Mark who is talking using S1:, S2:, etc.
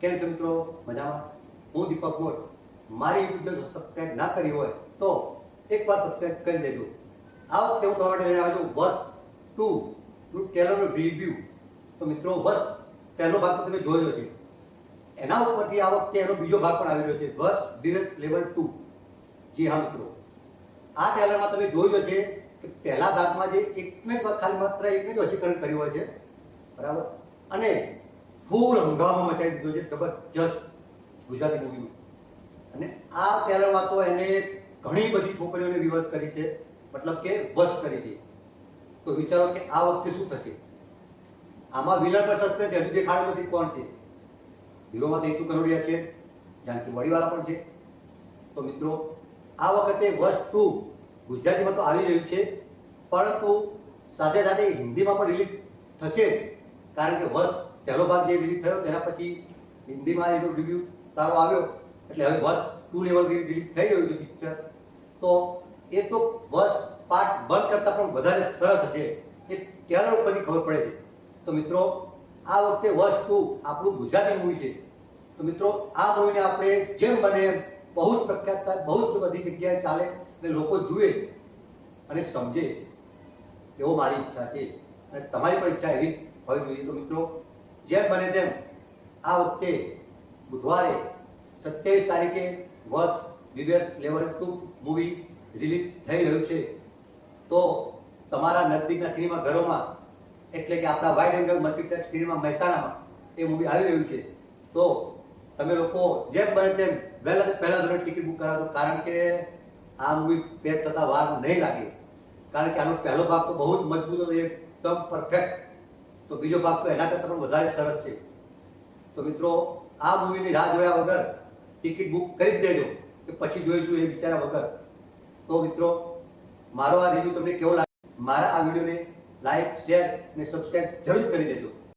S1: કેમ છો મિત્રો? મજામાં? હું દીપક મોટ. મારી યુટ્યુબ સબસ્ક્રાઈબ ના કરી હોય તો એકવાર સબસ્ક્રાઈબ કરી દેજો. આ વખતે હું તમારા માટે લઈને આવ્યો છું વર્ષ 2 નું ટ્રેલરનું રિવ્યૂ. તો મિત્રો વર્ષ પહેલો ભાગ તો તમે જોયો છે, એના ઉપરથી આ વખતે એનો બીજો ભાગ પણ આવી રહ્યો છે, વર્ષ બીવેસ લેવલ 2. જી હા મિત્રો, આ ટ્રેલરમાં તમે જોયું છે કે પહેલા ભાગમાં જે એકને જ ખાલી માત્ર એકને જ વશીકરણ કર્યું હોય છે, બરાબર, અને ફૂલ હંગામો મચાવી દીધો છે જબરજસ્ત ગુજરાતી મૂવીમાં. અને આ ટ્રેલરમાં તો એને ઘણી બધી છોકરીઓને વિવશ કરી છે, મતલબ કે વશ કરી છે. તો વિચારો કે આ વખતે શું થશે. આમાં વિલન પર સસ્પેન્સ હજુ દેખાડ્યું નથી કોણ છે. હીરોમાં તો હેતુ કરોડિયા છે, જાનકી વડીવાળા પણ છે. તો મિત્રો, આ વખતે વર્ષ 2 ગુજરાતીમાં તો આવી રહ્યું છે, પરંતુ સાથે સાથે હિન્દીમાં પણ રિલીઝ થશે, કારણ કે વર્ષ પહેલો ભાગ જે રિલીઝ થયો તેના પછી હિન્દીમાં એનો રિવ્યૂ સારો આવ્યો, એટલે હવે વર્ષ 2 લેવલ રિલીઝ થઈ રહ્યું છે પિક્ચર. તો એ તો વર્ષ પાર્ટ 1 કરતાં પણ વધારે સરસ હશે, એ ટ્રેલર ઉપરથી ખબર પડે છે. તો મિત્રો, આ વખતે વર્ષ 2 આપણું ગુજરાતી મૂવી છે. તો મિત્રો, આ મૂવીને આપણે જેમ બને એમ બહુ જ પ્રખ્યાત થાય, બહુ જ બધી જગ્યાએ ચાલે અને લોકો જુએ અને સમજે, એવો મારી ઈચ્છા છે અને તમારી પણ ઈચ્છા એવી હોવી જોઈએ. તો મિત્રો, જેમ બને તેમ આ વખતે બુધવારે 27 તારીખે વર્ષ બીવેસ લેવલ 2 મૂવી રિલીઝ થઈ રહ્યું છે. તો તમારા નજદીકના સિનેમા ઘરોમાં, એટલે કે આપણા વાઇડ એંગલ મલ્ટીપ્લેક્સ સિનેમા મહેસાણામાં એ મૂવી આવી રહ્યું છે. તો તમે લોકો જેમ બને તેમ પહેલા ધોરણે ટિકિટ બુક કરાવો, કારણ કે આ મૂવી પેક થતાં વાર નહીં લાગે, કારણ કે આનો પહેલો ભાગ તો બહુ જ મજબૂત હતો, એકદમ પરફેક્ટ. તો બીજો ભાગ તો એના કરતાં પણ વધારે સરસ છે. તો મિત્રો, આ મૂવીની રાહ જોયા વગર ટિકિટ બુક કરી જ દેજો, કે પછી જોઈશું એ વિચાર્યા વગર. તો મિત્રો, મારો આ રિવ્યૂ તમને કેવો લાગે, મારા આ વિડીયોને લાઈક, શેર અને સબસ્ક્રાઈબ જરૂર કરી દેજો.